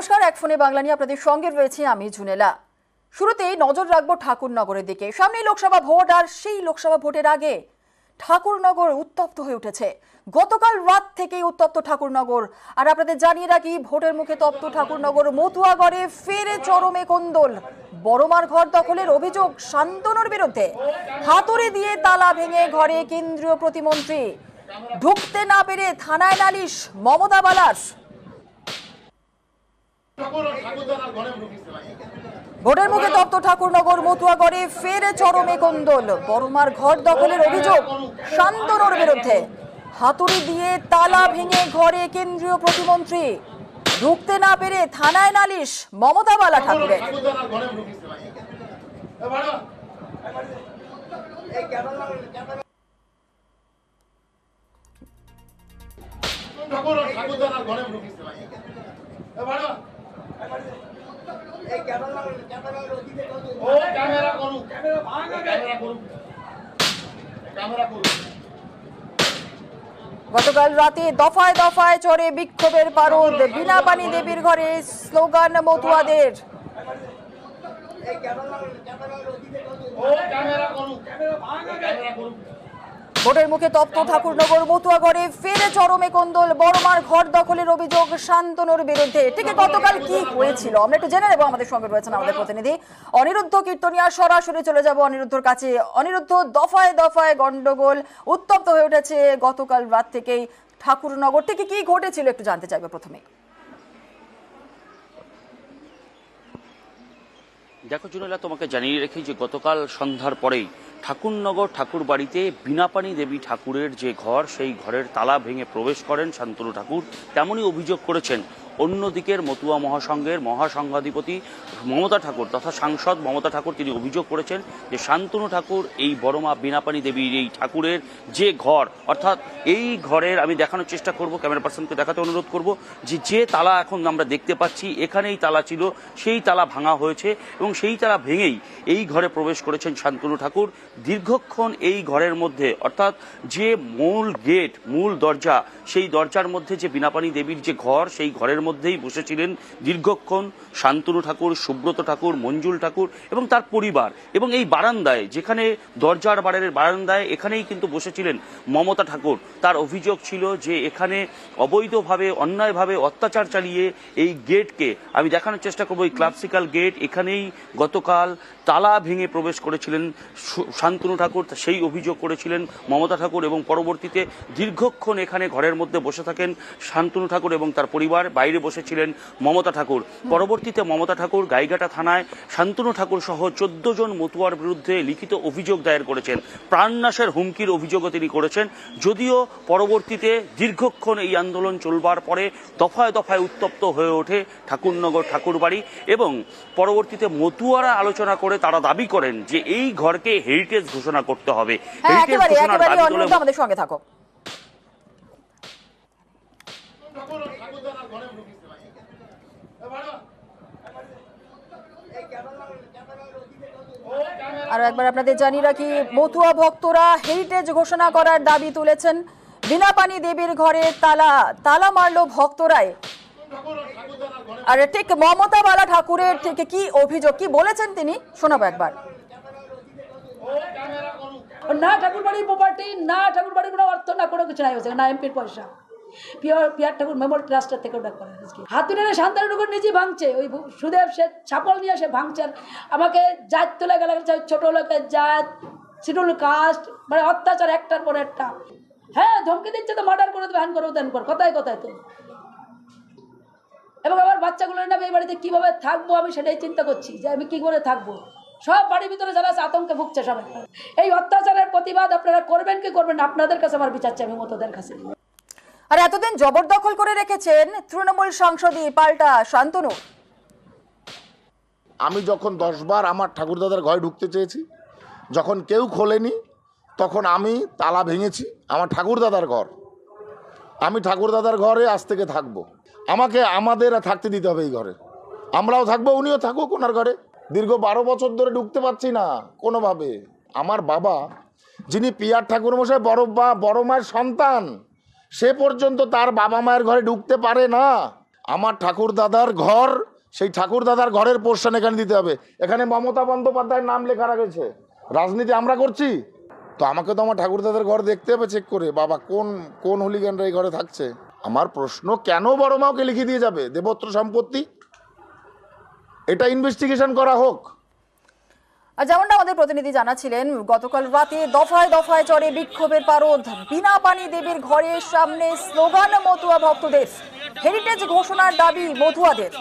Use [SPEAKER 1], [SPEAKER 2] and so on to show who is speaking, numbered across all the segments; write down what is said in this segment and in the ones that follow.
[SPEAKER 1] নমস্কার, এক ফোনে বাংলা নিয়ে আপনাদের সঙ্গে রয়েছে আমি ঝুনেলা। শুরুতেই নজর রাখবো ঠাকুরনগরের দিকে। সামনেই লোকসভা ভোট, আর সেই লোকসভা ভোটের আগে ঠাকুরনগর উত্তপ্ত হয়ে উঠেছে। গতকাল রাত থেকেই উত্তপ্ত ঠাকুরনগর। আর আপনাদের জানিয়ে রাখি, ভোটের মুখে তপ্ত ঠাকুরনগর। মতুয়াগড়ে ফেরে চরমে কোন্দল। বড়মার ঘর দখলের অভিযোগ শান্তনুর বিরুদ্ধে। হাতুড়ি দিয়ে তালা ভেঙে ঘরে কেন্দ্রীয় প্রতিমন্ত্রী। ঢুকতে না পেরে থানায় নালিশ মমতা বালার। ভোটের মুখে তপ্ত ঠাকুরনগর। মতুয়াগড়ে ফের চরমে কোন্দল। বড়মার ঘর দখলের অভিযোগ শান্তনুর বিরুদ্ধে। হাতুড়ি দিয়ে তালা ভেঙে ঘরে কেন্দ্রীয় প্রতিমন্ত্রী। ঢুকতে না পেরে থানায় নালিশ মমতা বালা ঠাকুরের। গতকাল রাতে দফায় দফায় চড়ে বিক্ষোভের পারদ। বিনাপানি দেবীর ঘরে স্লোগান মতুয়াদের। ভোটের মুখে তপ্ত ঠাকুরনগর। মতুয়াগড়ে ফের চরমে কোন্দল। বড়মার ঘর দখলের অভিযোগ শান্তনুর বিরুদ্ধে। ঠিক গতকাল কি হয়েছিল আমরা একটু জেনে নেব। আমাদের সঙ্গে রয়েছেন আমাদের প্রতিনিধি অনিরুদ্ধ কীর্তনিয়া। সরাসরি চলে যাব অনিরুদ্ধর কাছে। অনিরুদ্ধ, দফায় দফায় গন্ডগোল, উত্তপ্ত হয়ে উঠেছে গতকাল রাত থেকেই ঠাকুরনগর। থেকে কি ঘটেছিল একটু জানতে চাইবে প্রথমে।
[SPEAKER 2] দেখো জুনেলা, তোমাকে জানিয়ে রেখি যে গতকাল সন্ধ্যার পরেই ঠাকুরনগর ঠাকুর বাড়িতে বিনাপানি দেবী ঠাকুরের যে ঘর, সেই ঘরের তালা ভেঙে প্রবেশ করেন শান্তনু ঠাকুর। তেমনই অভিযোগ করেছেন অন্যদিকের মতুয়া মহাসংঘের মহাসংঘাধিপতি মমতা ঠাকুর তথা সাংসদ মমতা ঠাকুর। তিনি অভিযোগ করেছেন যে শান্তনু ঠাকুর এই বড়মা বিনাপানি দেবীর এই ঠাকুরের যে ঘর, অর্থাৎ এই ঘরের, আমি দেখানোর চেষ্টা করব, ক্যামেরা পার্সনকে দেখাতে অনুরোধ করব, যে তালা এখন আমরা দেখতে পাচ্ছি, এখানেই তালা ছিল, সেই তালা ভাঙা হয়েছে এবং সেই তালা ভেঙেই এই ঘরে প্রবেশ করেছেন শান্তনু ঠাকুর। দীর্ঘক্ষণ এই ঘরের মধ্যে, অর্থাৎ যে মূল গেট, মূল দরজা, সেই দরজার মধ্যে যে বিনাপানি দেবীর যে ঘর, সেই ঘরের মধ্যেই বসেছিলেন দীর্ঘক্ষণ শান্তনু ঠাকুর, সুব্রত ঠাকুর, মঞ্জুল ঠাকুর এবং তার পরিবার। এবং এই বারান্দায়, যেখানে দরজার বাড়ির বারান্দায়, এখানেই কিন্তু বসেছিলেন মমতা ঠাকুর। তার অভিযোগ ছিল যে এখানে অবৈধভাবে, অন্যায়ভাবে অত্যাচার চালিয়ে এই গেটকে, আমি দেখানোর চেষ্টা করবো, এই ক্লাসিক্যাল গেট, এখানেই গতকাল তালা ভেঙে প্রবেশ করেছিলেন শান্তনু ঠাকুর। সেই অভিযোগ করেছিলেন মমতা ঠাকুর এবং পরবর্তীতে দীর্ঘক্ষণ এখানে ঘরের মধ্যে বসে থাকেন শান্তনু ঠাকুর এবং তার পরিবার। বাইরে বসেছিলেন মমতা ঠাকুর। পরবর্তীতে মমতা ঠাকুর গাইঘাটা থানায় শান্তনু ঠাকুর সহ 14 জন মতুয়ার বিরুদ্ধে লিখিত অভিযোগ দায়ের করেছেন। প্রাণনাশের হুমকির অভিযোগও তিনি করেছেন। যদিও পরবর্তীতে দীর্ঘক্ষণ এই আন্দোলন চলবার পরে দফায় দফায় উত্তপ্ত হয়ে ওঠে ঠাকুরনগর ঠাকুরবাড়ি এবং পরবর্তীতে মতুয়ারা আলোচনা করে তারা দাবি করেন যে এই ঘরকে হেরিটেজ ঘোষণা করতে হবে। হেরিটেজ ঘোষণার দাবি তুলে
[SPEAKER 1] আমাদের সঙ্গে থাকো। আর একবার আপনাদের জানিয়ে রাখি, মতুয়া ভক্তরা হেরিটেজ ঘোষণা করার দাবি তুলেছেন। বিনাপানি দেবীর ঘরে তালা মারলো ভক্তরাই। আর ঠিক মমতা বালা ঠাকুরের থেকে কি অভিযোগ, কি বলেছেন তিনি, শোনাবো একবার।
[SPEAKER 3] না ঠাকুর বাড়ির প্রপার্টি, না ঠাকুর বাড়ির কোনো অর্থ, না কোনো কিছু নাই হয়েছে, না এমপির পয়সা। পিয়ার ঠাকুর মেমোরিয়াল ট্রাস্টের থেকে ওটা করে হাতুড়ে শান্তানুর নিজে ভাঙছে। ওই সুদেব সে ছাপল নিয়ে সে ভাঙছে। আমাকে জাত তুলে গেলে ছোট লোকের জাত, শিডিউল কাস্ট, মানে অত্যাচার একটার পর একটা। হ্যাঁ, ধমকি দিচ্ছে তো, মার্ডার করে দেবে, হ্যান করো তেন কর, কোথায় কোথায় তো। এবং আমার বাচ্চাগুলোর নামে এই বাড়িতে কিভাবে থাকবো আমি সেটাই চিন্তা করছি, যে আমি কি করে থাকবো। সব বাড়ির ভিতরে যারা আছে আতঙ্কে ভুগছে সবাই। এই অত্যাচারের প্রতিবাদ আপনারা করবেন কি করবেন না, আপনাদের কাছে আমার বিচার চাই, আমি মতদের কাছে।
[SPEAKER 1] আর এতদিন জবরদখল করে রেখেছেন তৃণমূল সাংসদই পাল্টা শান্তনু।
[SPEAKER 4] আমি যখন 10 বার আমার ঠাকুরদাদার ঘরে ঢুকতে চেয়েছি, যখন কেউ খোলেনি, তখন আমি তালা ভেঙেছি। আমার ঠাকুরদাদার ঘর, আমি ঠাকুরদাদার ঘরে আজ থেকে থাকবো। আমাদের থাকতে দিতে হবে এই ঘরে। আমরাও থাকবো, উনিও থাকুক ওনার ঘরে। দীর্ঘ 12 বছর ধরে ঢুকতে পারছি না কোনোভাবে। আমার বাবা, যিনি পিয়ার ঠাকুর মশাই বড় মায়ের সন্তান, সে পর্যন্ত তার বাবা মায়ের ঘরে ঢুকতে পারে না। আমার ঠাকুর দাদার ঘর, সেই ঠাকুর দাদার ঘরের পোর্শন এখানে দিতে হবে। এখানে মমতা বন্দ্যোপাধ্যায়ের নাম লেখা রেখেছে। রাজনীতি আমরা করছি তো আমাকে তো আমার ঠাকুর দাদার ঘর দেখতে হবে, চেক করে বাবা কোন কোন হুলিগানরা এই ঘরে থাকছে। আমার প্রশ্ন, কেন বড় মাওকে লিখে দিয়ে যাবে দেবত্র সম্পত্তি? এটা ইনভেস্টিগেশন করা হোক।
[SPEAKER 1] আর যেমনটা আমাদের প্রতিনিধি জানাচ্ছিলেন, গতকাল রাতে দফায় দফায় চড়ে বিক্ষোভের পারদ। বিনাপানি দেবীর ঘরের সামনে স্লোগান মতুয়া ভক্তদের, হেরিটেজ ঘোষণার দাবি মতুয়াদের।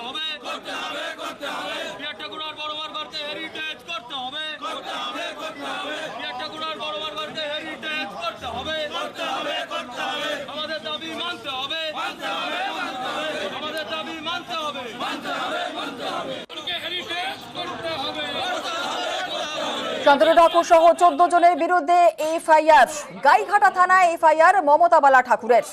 [SPEAKER 1] শান্তনু ঠাকুর সহ 14 জনের বিরুদ্ধে এফআইআর। গাইঘাটা থানায় এফআইআর মমতা বালা ঠাকুরের।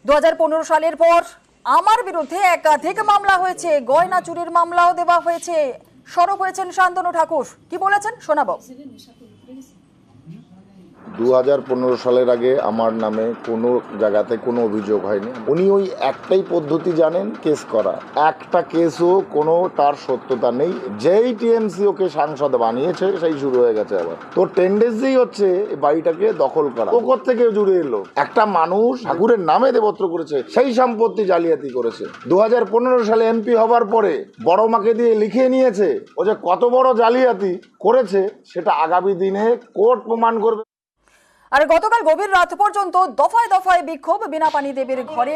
[SPEAKER 1] 2015 সালের পর আমার বিরুদ্ধে একাধিক মামলা হয়েছে, গয়না চুরির মামলাও দেওয়া হয়েছে। সরব হয়েছেন শান্তনু ঠাকুর, কি বলেছেন শোনাবো।
[SPEAKER 4] 2015 সালের আগে আমার নামে কোনো জায়গাতে কোনো অভিযোগ হয়নি। উনি ওই একটাই পদ্ধতি জানেন, কেস করা। একটা কেসও কোনো তার সত্যতা নেই। যেই টিএমসি ওকে সাংসদ বানিয়েছে সেই শুরু হয়ে গেছে আবার। তো টেন্ডেন্সি হচ্ছে এই বাড়িটাকে দখল করা। ও থেকে জুড়ে এলো একটা মানুষ ঠাকুরের নামে দেবত্র করেছে, সেই সম্পত্তি জালিয়াতি করেছে। 2015 সালে এমপি হবার পরে বড় মাকে দিয়ে লিখিয়ে নিয়েছে। ও যে কত বড় জালিয়াতি করেছে সেটা আগামী দিনে কোর্ট প্রমাণ করবে।
[SPEAKER 1] আর গতকাল গভীর রাত পর্যন্ত দফায় দফায় বিক্ষোভ। বিনাপানি দেবীর ঘরে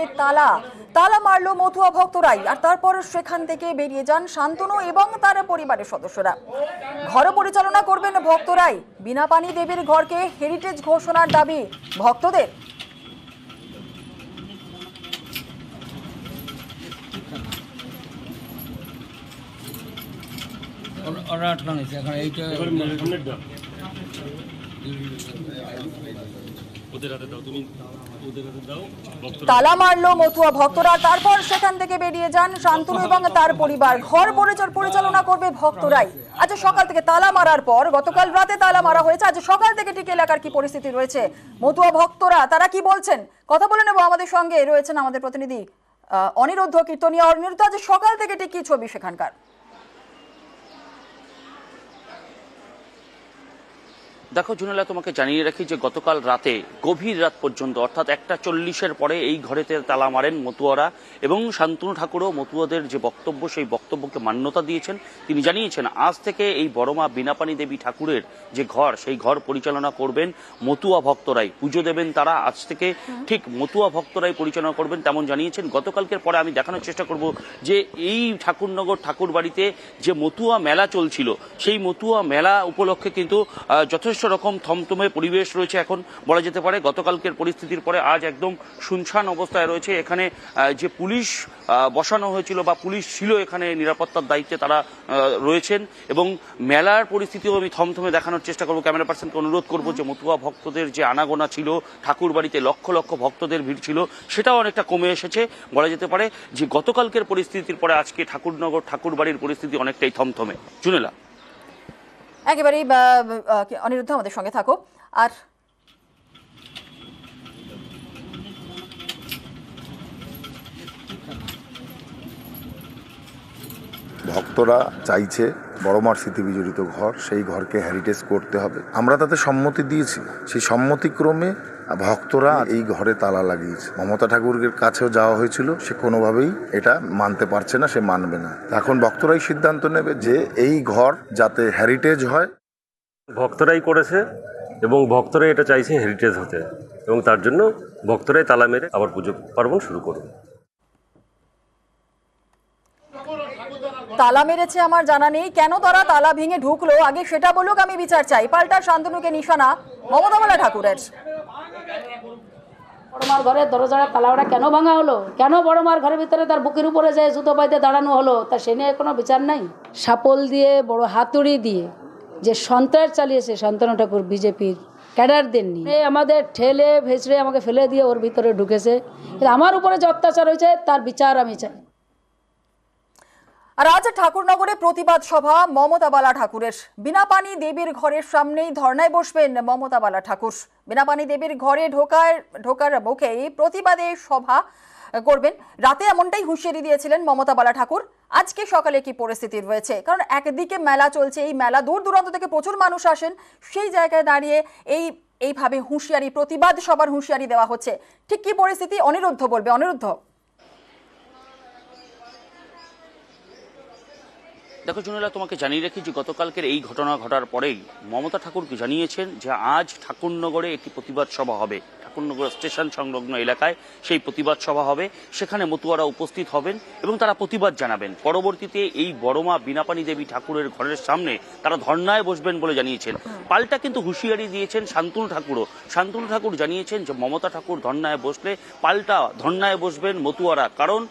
[SPEAKER 1] তালা মারলো মতুয়া ভক্তরাই। আর তারপর সেখান থেকে বেরিয়ে যান শান্তনু এবং তার পরিবারের সদস্যরা। ঘর পরিচালনা করবেন ভক্তরাই। বিনাপানি দেবীর ঘরকে হেরিটেজ ঘোষণার দাবি ভক্তদের। তালা মারলো মতুয়া ভক্তরা, তারপর সেখান থেকে বেরিয়ে যান শান্তনু এবং তার পরিবার। ঘর পরিচালনা করবে ভক্তরাই। আজ সকাল থেকে তালা মারার পর, গতকাল রাতে তালা মারা হয়েছে, আজ সকাল থেকে ঠিক এলাকার কি পরিস্থিতি রয়েছে, মতুয়া ভক্তরা তারা কি বলছেন, কথা বলে নেব। আমাদের সঙ্গে রয়েছেন আমাদের প্রতিনিধি অনিরুদ্ধ কীর্তনিয়া। অনিরুদ্ধ, আজ সকাল থেকে ঠিক কি ছবি সেখানকার?
[SPEAKER 2] দেখো জুনেলা, তোমাকে জানিয়ে রাখি যে গতকাল রাতে গভীর রাত পর্যন্ত অর্থাৎ 1:40 পরে এই ঘরেতে তালা মারেন মতুয়ারা এবং শান্তনু ঠাকুরও মতুয়াদের যে বক্তব্য সেই বক্তব্যকে মান্যতা দিয়েছেন। তিনি জানিয়েছেন আজ থেকে এই বড়মা বিনাপানি দেবী ঠাকুরের যে ঘর সেই ঘর পরিচালনা করবেন মতুয়া ভক্তরাই। পুজো দেবেন তারা আজ থেকে, ঠিক মতুয়া ভক্তরাই পরিচালনা করবেন তেমন জানিয়েছেন। গতকালকের পরে আমি দেখানোর চেষ্টা করব যে এই ঠাকুরনগর ঠাকুর বাড়িতে যে মতুয়া মেলা চলছিল সেই মতুয়া মেলা উপলক্ষে কিন্তু যথেষ্ট রকম থমথমে পরিবেশ রয়েছে এখন বলা যেতে পারে। গতকালকের পরিস্থিতির পরে আজ একদম শুনশান অবস্থায় রয়েছে। এখানে যে পুলিশ বসানো হয়েছিল বা পুলিশ ছিল এখানে নিরাপত্তার দায়িত্বে তারা রয়েছেন এবং মেলার পরিস্থিতিও আমি থমথমে দেখানোর চেষ্টা করবো। ক্যামেরা পার্সনকে অনুরোধ করবো যে মতুয়া ভক্তদের যে আনাগোনা ছিল, ঠাকুর বাড়িতে লক্ষ লক্ষ ভক্তদের ভিড় ছিল, সেটাও অনেকটা কমে এসেছে বলা যেতে পারে। যে গতকালকের পরিস্থিতির পরে আজকে ঠাকুরনগর ঠাকুর বাড়ির পরিস্থিতি অনেকটাই থমথমে। জুনেলা,
[SPEAKER 1] একেবারেই অনিরুদ্ধ আমাদের সঙ্গে থাকো। আর
[SPEAKER 4] ভক্তরা চাইছে বড়মার স্মৃতি বিজড়িত ঘর, সেই ঘরকে হেরিটেজ করতে হবে। আমরা তাতে সম্মতি দিয়েছি। সেই সম্মতিক্রমে ভক্তরা এই ঘরে তালা লাগিয়েছে। মমতা ঠাকুরের কাছেও যাওয়া হয়েছিল, সে কোনোভাবেই এটা মানতে পারছে না, সে মানবে না। এখন ভক্তরাই সিদ্ধান্ত নেবে যে এই ঘর যাতে হেরিটেজ হয়।
[SPEAKER 5] ভক্তরাই করেছে এবং ভক্তরাই এটা চাইছে হেরিটেজ হতে, এবং তার জন্য ভক্তরাই তালা মেরে আবার পুজো পার্বণ শুরু করবে।
[SPEAKER 1] তালা মেরেছে আমার জানা নেই, কেন তারা তালা ভেঙে ঢুকলো আগে সেটা বলুক, আমি বিচার চাই। পাল্টা শান্তনুকে নিশানা মমতা বালা ঠাকুরের।
[SPEAKER 3] বড়মার ঘরের দরজার তালাটা কেন ভাঙা হলো, কেন বড়মার ঘরের ভিতরে তার বুকের উপরে যে জুতো পাইতে দাঁড়ানো হলো, তা সে নিয়ে কোনো বিচার নাই। সাপল দিয়ে বড় হাতুড়ি দিয়ে যে সন্ত্রাস চালিয়েছে শান্তনু ঠাকুর বিজেপির ক্যাডারদের নিয়ে, আমাদের ঠেলে ভেসড়ে আমাকে ফেলে দিয়ে ওর ভিতরে ঢুকেছে। আমার উপরে যে অত্যাচার হয়েছে তার বিচার আমি চাই।
[SPEAKER 1] আর আজ ঠাকুরনগরে প্রতিবাদ সভা মমতা বালা ঠাকুরের। বিনাপানি দেবীর ঘরের সামনেই ধর্নায় বসবেন মমতা বালা ঠাকুর। বিনাপানি দেবীর ঘরে ঢোকার মুখেই প্রতিবাদে সভা। করবেন। রাতে এমনটাই হুঁশিয়ারি দিয়েছিলেন মমতা বালা ঠাকুর। আজকে সকালে কি পরিস্থিতি রয়েছে, কারণ একদিকে মেলা চলছে, এই মেলা দূর দূরান্ত থেকে প্রচুর মানুষ আসেন, সেই জায়গায় দাঁড়িয়ে এইভাবে হুঁশিয়ারি, প্রতিবাদ সবার হুঁশিয়ারি দেওয়া হচ্ছে, ঠিক কি পরিস্থিতি অনিরুদ্ধ বলবে। অনিরুদ্ধ,
[SPEAKER 2] দেখো জুনেলা, তোমাকে জানিয়ে রাখি যে গতকালকের এই ঘটনা ঘটার পরেই মমতা ঠাকুরকে জানিয়েছেন যে আজ ঠাকুরনগরে একটি প্রতিবাদ সভা হবে। ঠাকুরনগর স্টেশন সংলগ্ন এলাকায় সেই প্রতিবাদ সভা হবে, সেখানে মতুয়ারা উপস্থিত হবেন এবং তারা প্রতিবাদ জানাবেন। পরবর্তীতে এই বড়মা বীণাপাণী দেবী ঠাকুরের ঘরের সামনে তারা ধর্নায় বসবেন বলে জানিয়েছেন। পাল্টা কিন্তু হুঁশিয়ারি দিয়েছেন শান্তনু ঠাকুরও। শান্তনু ঠাকুর জানিয়েছেন যে মমতা ঠাকুর ধর্নায় বসলে পাল্টা ধর্নায় বসবেন মতুয়ারা, কারণ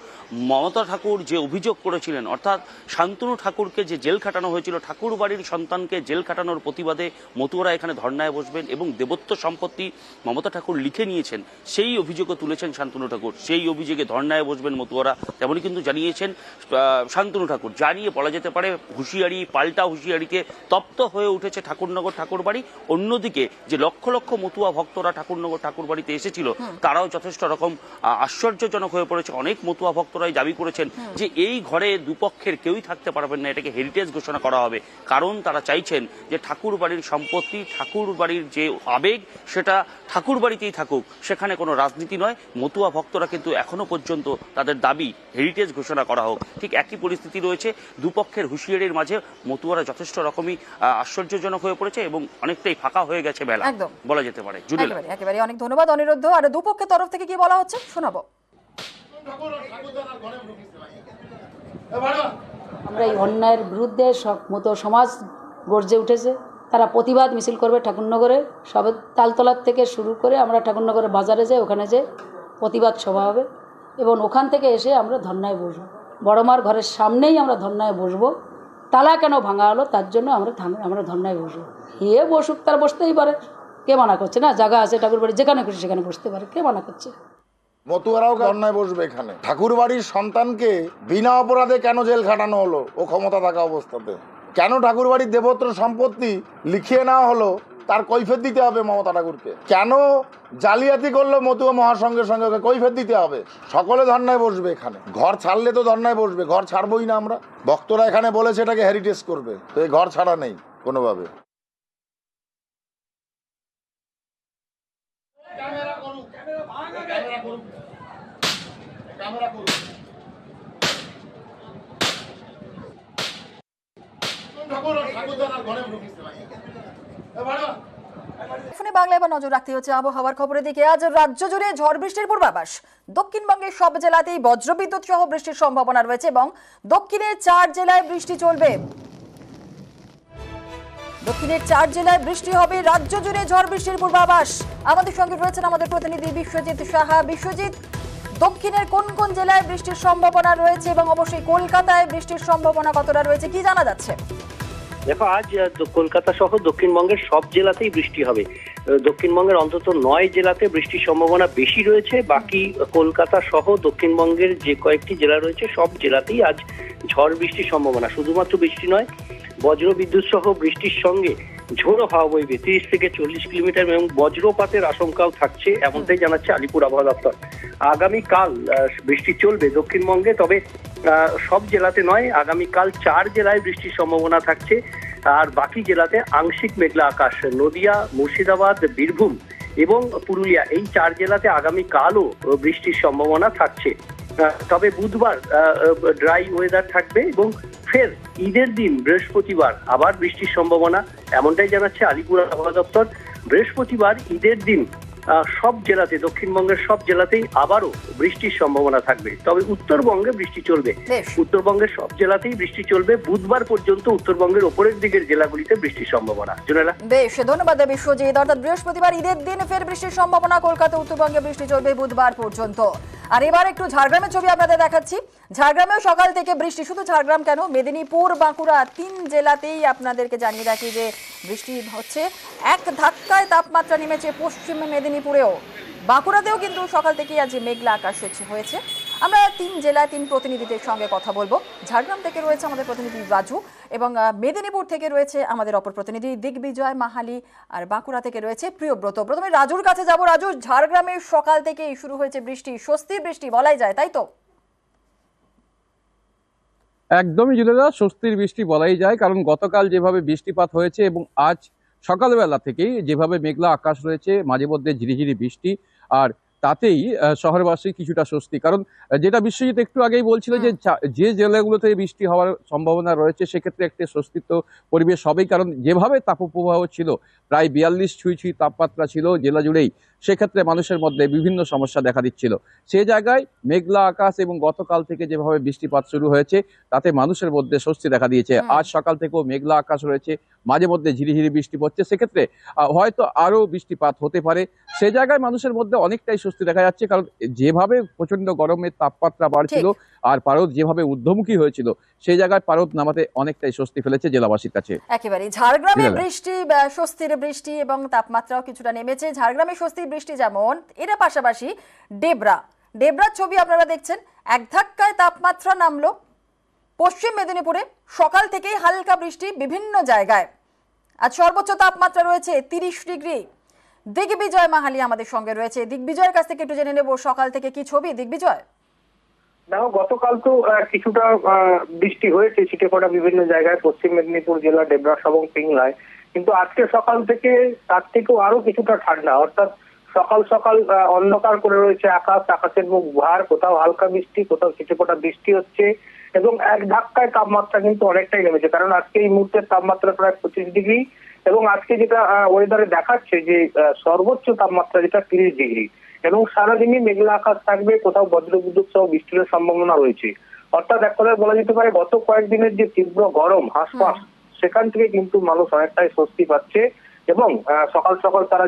[SPEAKER 2] মমতা ঠাকুর যে অভিযোগ করেছিলেন, অর্থাৎ শান্তনু ঠাকুরকে যে জেল খাটানো হয়েছিল, ঠাকুর বাড়ির সন্তানকে জেল খাটানোর প্রতিবাদে মতুয়ারা এখানে ধর্নায় বসবেন এবং দেবত্ব সম্পত্তি মমতা ঠাকুর লিখে নিয়েছেন, সেই অভিযোগও তুলেছেন শান্তনু ঠাকুর। সেই অভিযোগে ধর্নায় বসবেন মতুয়ারা, তেমনই কিন্তু জানিয়েছেন শান্তনু ঠাকুর। জানিয়ে বলা যেতে পারে হুঁশিয়ারি, পাল্টা হুঁশিয়ারিতে তপ্ত হয়ে উঠেছে ঠাকুরনগর ঠাকুর বাড়ি। অন্যদিকে যে লক্ষ লক্ষ মতুয়া ভক্তরা ঠাকুরনগর ঠাকুর বাড়িতে এসেছিল, তারাও যথেষ্ট রকম আশ্চর্যজনক হয়ে পড়েছে। অনেক মতুয়া ভক্তরাই দাবি করেছেন যে এই ঘরে দুপক্ষের কেউই থাকতে পারবেন না, এটাকে হেরিটেজ ঘোষণা করা হবে, কারণ তারা চাইছেন যে ঠাকুর বাড়ির সম্পত্তি, ঠাকুর বাড়ির যে আবেগ, সেটা ঠাকুর বাড়িতেই থাকুক, সেখানে কোনো রাজনীতি নয়। মতুয়া ভক্তরা কিন্তু এখনো পর্যন্ত তাদের দাবি হেরিটেজ ঘোষণা করা হোক। ঠিক একই পরিস্থিতি রয়েছে, দুপক্ষের হুঁশিয়ারির মাঝে মতুয়ারা যথেষ্ট রকমই আশ্চর্যজনক হয়ে পড়েছে এবং অনেকটাই ফাঁকা হয়ে গেছে মেলা, বলা যেতে পারে।
[SPEAKER 1] একেবারে অনেক ধন্যবাদ অনিরুদ্ধ। আর দুপক্ষের তরফ থেকে কি বলা হচ্ছে শোনাবো।
[SPEAKER 3] আমরা এই অন্যায়ের বিরুদ্ধে মতো সমাজ গর্জে উঠেছে, তারা প্রতিবাদ মিছিল করবে ঠাকুরনগরে। সবে তালতলার থেকে শুরু করে আমরা ঠাকুরনগরে বাজারে যাই, ওখানে যে প্রতিবাদ সভা হবে এবং ওখান থেকে এসে আমরা ধর্নায় বসবো। বড়মার ঘরের সামনেই আমরা ধর্নায় বসবো। তালা কেন ভাঙা হলো তার জন্য আমরা ধর্নায় বসবো। বসুক, তারা বসতেই পারে, কে মানা করছে? না, জায়গা আছে ঠাকুর বাড়ি, যেখানে খুশি সেখানে বসতে পারে, কে মানা করছে?
[SPEAKER 4] মতুয়ারাও ধর্নায় বসবে এখানে। ঠাকুর বাড়ির সন্তানকে বিনা অপরাধে কেন জেল খাটানো হলো ও ক্ষমতা থাকা অবস্থাতে? কেন ঠাকুর বাড়ির দেবত্র সম্পত্তি লিখিয়ে নেওয়া হলো, তার কৈফিয়ত দিতে হবে মমতা ঠাকুরকে। কেন জালিয়াতি করলো মতুয়া মহাসংঘের সঙ্গে, ওকে কৈফিয়ত দিতে হবে। সকলে ধর্নায় বসবে এখানে। ঘর ছাড়লে তো ধর্নায় বসবে, ঘর ছাড়বই না আমরা। ভক্তরা এখানে বলেছে এটাকে হেরিটেজ করবে, তো এই ঘর ছাড়া নেই কোনোভাবে।
[SPEAKER 1] ফোনে বাংলা এবার নজর রাখতে হচ্ছে আবহাওয়ার খবরের দিকে। আজ রাজ্য জুড়ে ঝড় বৃষ্টির পূর্বাভাস। দক্ষিণবঙ্গের সব জেলাতেই বজ্রবিদ্যুৎ সহ বৃষ্টির সম্ভাবনা রয়েছে এবং দক্ষিণের 4 জেলায় বৃষ্টি চলবে। দক্ষিণের 4 জেলায় বৃষ্টি হবে। রাজ্য জুড়ে ঝড় বৃষ্টির পূর্বাভাস। আমাদের সঙ্গে রয়েছেন আমাদের প্রতিনিধি বিশ্বজিৎ সাহা। বিশ্বজিৎ, দক্ষিণের কোন কোন জেলায় বৃষ্টির সম্ভাবনা রয়েছে এবং অবশ্যই কলকাতায় বৃষ্টির সম্ভাবনা কতটা রয়েছে, কি জানা যাচ্ছে?
[SPEAKER 6] দেখো, আজ কলকাতা সহ দক্ষিণবঙ্গের সব জেলাতেই বৃষ্টি হবে। দক্ষিণবঙ্গের অন্তত 9 জেলাতে বৃষ্টির সম্ভাবনা বেশি রয়েছে। বাকি কলকাতা সহ দক্ষিণবঙ্গের যে কয়েকটি জেলা রয়েছে সব জেলাতেই আজ ঝড় বৃষ্টির সম্ভাবনা। শুধুমাত্র বৃষ্টি নয়, বজ্রবিদ্যুৎ সহ বৃষ্টির সঙ্গে ঝোড়ো হাওয়া বইবে 30 থেকে 40 কিলোমিটার এবং বজ্রপাতের আশঙ্কাও থাকছে, এমনটাই জানাচ্ছে আলিপুর আবহাওয়া দপ্তর। আগামীকাল বৃষ্টি চলবে দক্ষিণবঙ্গে, তবে সব জেলাতে নয়। আগামীকাল 4 জেলায় বৃষ্টির সম্ভাবনা থাকছে, আর বাকি জেলাতে আংশিক মেঘলা আকাশ। নদিয়া, মুর্শিদাবাদ, বীরভূম এবং পুরুলিয়া, এই 4 জেলাতে আগামীকালও বৃষ্টির সম্ভাবনা থাকছে। তবে বুধবার ড্রাই ওয়েদার থাকবে এবং ফের ঈদের দিন বৃহস্পতিবার আবার বৃষ্টির সম্ভাবনা, এমনটাই জানাচ্ছে আলিপুর আবহাওয়া দপ্তর। বৃহস্পতিবার ঈদের দিন সব জেলাতে, দক্ষিণবঙ্গের সব জেলাতেই আবারও বৃষ্টির সম্ভাবনা থাকবে। তবে উত্তরবঙ্গে বৃষ্টি চলবে, উত্তরবঙ্গের সব জেলাতেই বৃষ্টি চলবে। বুধবার পর্যন্ত উত্তরবঙ্গের ওপরের দিকের জেলাগুলিতে বৃষ্টির সম্ভাবনা। জোনালা,
[SPEAKER 1] বেশ, ধন্যবাদ বিশ্বজিৎ। অর্থাৎ বৃহস্পতিবার ঈদের দিন ফের বৃষ্টির সম্ভাবনা। কলকাতা, উত্তরবঙ্গে বৃষ্টি চলবে বুধবার পর্যন্ত। আর এবার একটু ঝাড়গ্রামের ছবি আপনাদের দেখাচ্ছি। ঝাড়গ্রামেও সকাল থেকে বৃষ্টি। শুধু ঝাড়গ্রাম কেন, মেদিনীপুর, বাঁকুড়া 3 জেলাতেই আপনাদেরকে জানিয়ে রাখি যে বৃষ্টি হচ্ছে। এক ধাক্কায় তাপমাত্রা নেমেছে পশ্চিম মেদিনীপুরেও। বাঁকুড়াতেও কিন্তু সকাল থেকেই আজ মেঘলা আকাশ হয়েছে। আমরা 3 জেলায় 3 প্রতিনিধিদের সঙ্গে কথা বলবো। ঝাড়গ্রাম থেকে রয়েছে আমাদের প্রতিনিধি রাজু এবং মেদিনীপুর থেকে রয়েছে আমাদের অপর প্রতিনিধি দিগ্বিজয় মাহালি, আর বাঁকুড়া থেকে রয়েছে প্রিয়ব্রত। প্রথমে রাজুর কাছে যাব। রাজু, ঝাড়গ্রামে সকাল থেকেই শুরু হয়েছে বৃষ্টি, স্বস্তির বৃষ্টি বলাই যায়, তাই তো?
[SPEAKER 7] একদমই জুলেদা, স্বস্তির বৃষ্টি বলাই যায়, কারণ গতকাল যেভাবে বৃষ্টিপাত হয়েছে এবং আজ সকালবেলা থেকেই যেভাবে মেঘলা আকাশ রয়েছে, মাঝে মধ্যে ঝিরিঝিরি বৃষ্টি, আর তাতেই শহরবাসী কিছুটা স্বস্তি। কারণ যেটা বিশ্বজিৎ একটু আগেই বলছিল যে জেলাগুলোতে বৃষ্টি হওয়ার সম্ভাবনা রয়েছে সেক্ষেত্রে একটি স্বস্তিত্ব পরিবেশ হবেই, কারণ যেভাবে তাপপ্রবাহ ছিল, প্রায় 42 ছুঁই তাপমাত্রা ছিল জেলা জুড়েই, সেক্ষেত্রে মানুষের মধ্যে বিভিন্ন সমস্যা দেখা দিচ্ছিল। সে জায়গায় মেঘলা আকাশ এবং গতকাল থেকে যেভাবে বৃষ্টিপাত শুরু হয়েছে তাতে মানুষের মধ্যে স্বস্তি দেখা দিয়েছে। আজ সকাল থেকেও মেঘলা আকাশ রয়েছে, মাঝে মধ্যে ঝিরিঝিরি বৃষ্টি পড়ছে, সেক্ষেত্রে হয়তো আরো বৃষ্টিপাত হতে পারে। সে জায়গায় মানুষের মধ্যে অনেকটাই স্বস্তি দেখা যাচ্ছে, কারণ যেভাবে প্রচন্ড গরমের তাপমাত্রা বাড়ছিল আর পারদ যেভাবে ঊর্ধ্বমুখী হয়েছিল, সেই জায়গায় পারদ নামাতে অনেকটাই স্বস্তি ফেলেছে জেলাবাসীর কাছে।
[SPEAKER 1] একেবারে ঝাড়গ্রামে বৃষ্টি, স্বস্তির বৃষ্টি এবং তাপমাত্রাও কিছুটা নেমেছে। ঝাড়গ্রামে স্বস্তির বৃষ্টি যেমন, এর পাশাপাশি ডেবরার ছবি আপনারা দেখছেন, এক ধাক্কায় তাপমাত্রা নামলো। পশ্চিম মেদিনীপুরে সকাল থেকেই হালকা বৃষ্টি বিভিন্ন জায়গায়। আজ সর্বোচ্চ তাপমাত্রা রয়েছে 30 ডিগ্রি। দিগ্বিজয় মাহালি আমাদের সঙ্গে রয়েছে। দিগ্বিজয়ের কাছ থেকে একটু জেনে নেব সকাল থেকে কি ছবি। দিগ্বিজয়,
[SPEAKER 6] দেখো, গতকাল তো কিছুটা বৃষ্টি হয়েছে ছিটেফোঁটা বিভিন্ন জায়গায়, পশ্চিম মেদিনীপুর জেলা ডেবরাস এবং পিংলায়, কিন্তু আজকে সকাল থেকে তার থেকেও আরো কিছুটা ঠান্ডা। অর্থাৎ সকাল সকাল অন্ধকার করে রয়েছে আকাশ, আকাশের মুখ ভার, কোথাও হালকা বৃষ্টি, কোথাও ছিটেফোঁটা বৃষ্টি হচ্ছে এবং এক ধাক্কায় তাপমাত্রা কিন্তু অনেকটাই নেমেছে। কারণ আজকে এই মুহূর্তের তাপমাত্রা প্রায় 25 ডিগ্রি এবং আজকে যেটা ওয়েদারে দেখাচ্ছে যে সর্বোচ্চ তাপমাত্রা যেটা 30 ডিগ্রি এবং সারাদিনই মেঘলা আকাশ থাকবে, কোথাও বজ্রবিদ্যুৎ সহ বৃষ্টির সম্ভাবনা রয়েছে। অর্থাৎ এক কথায় বলা যেতে পারে গত কয়েকদিনের যে তীব্র গরম হাঁসফাঁস, সেখান থেকে কিন্তু মানুষ অনেকটাই স্বস্তি পাচ্ছে এবং সকাল সকাল তারা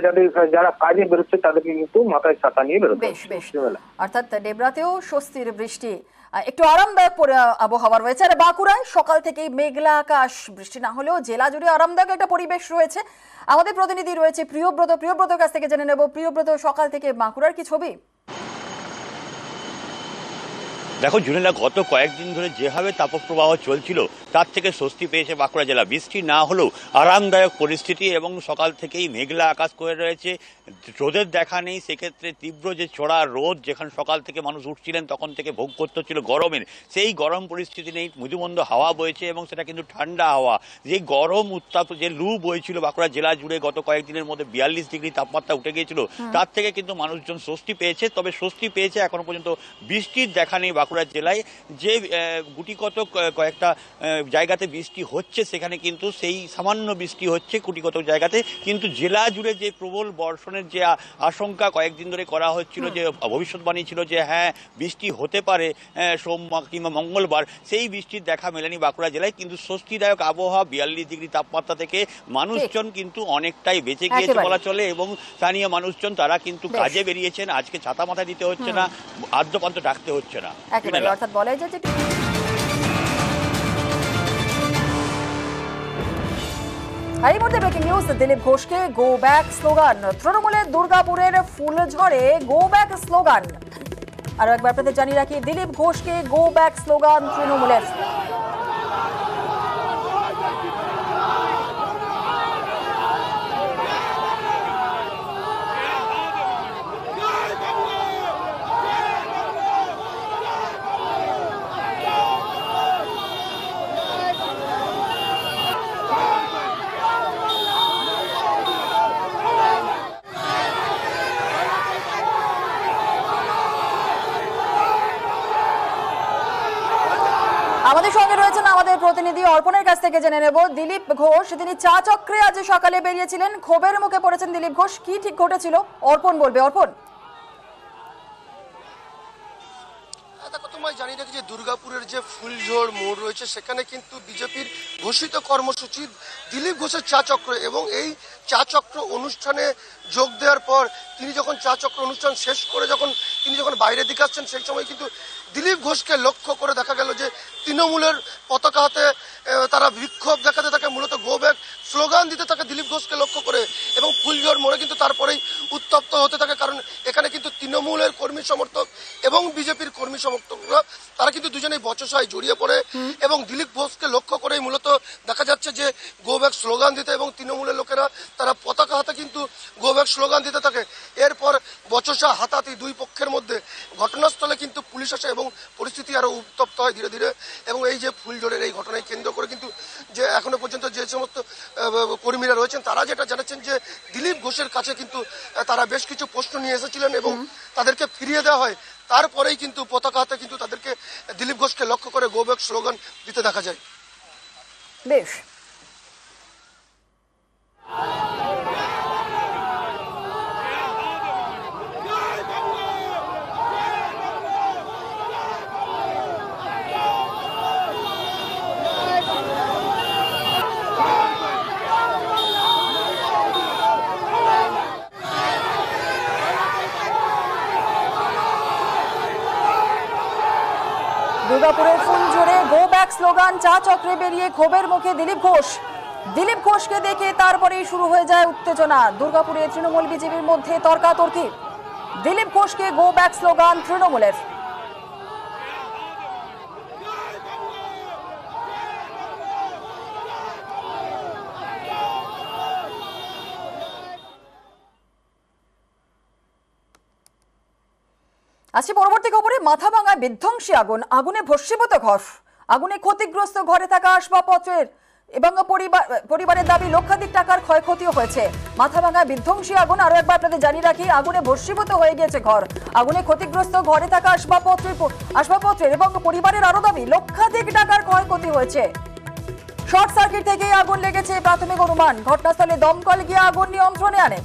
[SPEAKER 6] যারা কাজে বেরোচ্ছে তাদেরকে কিন্তু মাথায় ছাতা নিয়ে বেরোচ্ছে।
[SPEAKER 1] অর্থাৎ ডেবরাতেও স্বস্তির বৃষ্টি, একটু আরামদায়ক আবহাওয়া রয়েছে। আর বাঁকুড়ায় সকাল থেকেই মেঘলা আকাশ, বৃষ্টি না হলেও জেলা জুড়ে আরামদায়ক একটা পরিবেশ রয়েছে। আমাদের প্রতিনিধি রয়েছে প্রিয়ব্রতর কাছ থেকে জেনে নেব। প্রিয়ব্রত, সকাল থেকে বাঁকুড়ার কি ছবি?
[SPEAKER 2] দেখো জুনেলা, গত কয়েকদিন ধরে যেভাবে তাপপ্রবাহ চলছিল তার থেকে স্বস্তি পেয়েছে বাঁকুড়া জেলা। বৃষ্টি না হলেও আরামদায়ক পরিস্থিতি এবং সকাল থেকেই মেঘলা আকাশ করে রয়েছে, রোদের দেখা নেই। সেক্ষেত্রে তীব্র যে চড়া রোদ, যেখানে সকাল থেকে মানুষ উঠছিলেন তখন থেকে ভোগ করতে হচ্ছিল গরমের, সেই গরম পরিস্থিতি নেই। মৃদুমন্দ হাওয়া বইছে এবং সেটা কিন্তু ঠান্ডা হাওয়া। যে গরম উত্তাপ, যে লু বইছিল বাঁকুড়া জেলা জুড়ে গত কয়েকদিনের মধ্যে 42 ডিগ্রি তাপমাত্রা উঠে গিয়েছিল, তার থেকে কিন্তু মানুষজন স্বস্তি পেয়েছে। তবে স্বস্তি পেয়েছে এখনো পর্যন্ত বৃষ্টির দেখা নেই বাঁকুড়া জেলায়। যে গুটিকত কয়েকটা জায়গাতে বৃষ্টি হচ্ছে, সেখানে কিন্তু সেই সামান্য বৃষ্টি হচ্ছে গুটিকত জায়গাতে, কিন্তু জেলা জুড়ে যে প্রবল বর্ষণের যে আশঙ্কা কয়েকদিন ধরে করা হচ্ছিল, যে ভবিষ্যৎবাণী ছিল যে হ্যাঁ বৃষ্টি হতে পারে সোমবার কিংবা মঙ্গলবার, সেই বৃষ্টির দেখা মেলেনি বাঁকুড়া জেলায়। কিন্তু স্বস্তিদায়ক আবহাওয়া, 42 ডিগ্রি তাপমাত্রা থেকে মানুষজন কিন্তু অনেকটাই বেঁচে গিয়েছে বলা চলে এবং স্থানীয় মানুষজন তারা কিন্তু কাজে বেরিয়েছেন। আজকে ছাতা মাথায় দিতে হচ্ছে না, আদ্যপান্ত ডাকতে হচ্ছে না।
[SPEAKER 1] অর্থাৎ বলাই যায় যে এই মুহূর্তে ব্রেকিং নিউজ, দিলীপ ঘোষকে গো ব্যাক স্লোগান। তৃণমূলের দুর্গাপুরের ফুলঝড়ে গো ব্যাক স্লোগান। আরো একবার আপনাদের জানিয়ে রাখি, দিলীপ ঘোষকে গো ব্যাক স্লোগান তৃণমূলের। আমাদের সঙ্গে রয়েছেন আমাদের প্রতিনিধি অর্পণের কাছ থেকে জেনে নেব। দিলীপ ঘোষ, তিনি চা চক্রে আজ সকালে বেরিয়েছিলেন, ক্ষোভের মুখে পড়েছেন দিলীপ ঘোষ, কি ঠিক ঘটেছিল অর্পণ বলবে। অর্পণ,
[SPEAKER 8] দেখো, তোমায় জানিয়ে রাখি যে দুর্গাপুরের যে ফুলঝোড় মোড় রয়েছে সেখানে কিন্তু বিজেপির ঘোষিত কর্মসূচি দিলীপ ঘোষের চা চক্র, এবং এই চা চক্র অনুষ্ঠানে যোগ দেওয়ার পর তিনি যখন চা চক্র অনুষ্ঠান শেষ করে তিনি যখন বাইরের দিকে আসছেন, সেই সময় কিন্তু দিলীপ ঘোষকে লক্ষ্য করে দেখা গেল যে তৃণমূলের পতাকা হাতে তারা বিক্ষোভ দেখাতে থাকে, মূলত গো ব্যাক স্লোগান দিতে থাকে দিলীপ ঘোষকে লক্ষ্য করে, এবং ফুলঝোড় মোড়ে কিন্তু তারপরেই উত্তপ্ত হতে থাকে। কারণ এখানে কিন্তু তৃণমূলের কর্মী সমর্থক এবং বিজেপির কর্মী সমর্থকরা তারা কিন্তু দুজনেই বচসায় জড়িয়ে পড়ে এবং দিলীপ ঘোষকে লক্ষ্য করেই মূলত দেখা যাচ্ছে যে গো ব্যাক স্লোগান দিতে এবং তৃণমূলের লোকেরা তারা পতাকা হাতে কিন্তু গো ব্যাক স্লোগান দিতে থাকে। এরপর বচসা হাতাহাতি দুই পক্ষের মধ্যে ঘটনাস্থলে কিন্তু পুলিশ আসে এবং পরিস্থিতি আরো উত্তপ্ত হয় ধীরে ধীরে। এবং এই যে ফুলঝড়ের এই ঘটনায় কেন্দ্র করে কিন্তু যে এখনো পর্যন্ত যে সমস্ত কর্মীরা রয়েছেন তারা যেটা জানাচ্ছেন যে দিলীপ ঘোষের কাছে কিন্তু তারা বেশ কিছু প্রশ্ন নিয়ে এসেছিলেন এবং তাদেরকে ফিরিয়ে দেওয়া হয়। তারপরেই কিন্তু পতাকা হাতে কিন্তু তাদেরকে দিলীপ ঘোষকে লক্ষ্য করে গো ব্যাক স্লোগান দিতে দেখা যায়।
[SPEAKER 1] বেশ, দুর্গাপুরের ফুলঝড়ে গো ব্যাক স্লোগান, চা চক্রে বেরিয়ে ক্ষোভের মুখে দিলীপ ঘোষ। দিলীপ ঘোষকে দেখে তারপরেই শুরু হয়ে যায় উত্তেজনা। দুর্গাপুরে তৃণমূল বিজেপির মধ্যে তর্কাতর্কি। দিলীপ ঘোষকে গো ব্যাক স্লোগান তৃণমূলের। আসছে পরবর্তী খবরে, মাথাভাঙায় বিধ্বংসী আগুন, আগুনে ভস্মীভূত ঘর, আগুনে ক্ষতিগ্রস্ত ঘরে থাকা আসবাবপত্রের এবং পরিবারের দাবি লক্ষাধিক টাকার ক্ষয়ক্ষতিও হয়েছে। মাথাভাঙায় বিধ্বংসী আগুন, আরো একবার আপনাদের জানিয়ে রাখি, আগুনে ভস্মীভূত হয়ে গিয়েছে ঘর, আগুনে ক্ষতিগ্রস্ত ঘরে থাকা আসবাবপত্রের এবং পরিবারের আরো দাবি লক্ষাধিক টাকার ক্ষয়ক্ষতি হয়েছে। শর্ট সার্কিট থেকে আগুন লেগেছে প্রাথমিক অনুমান। ঘটনাস্থলে দমকল গিয়ে আগুন নিয়ন্ত্রণে আনে।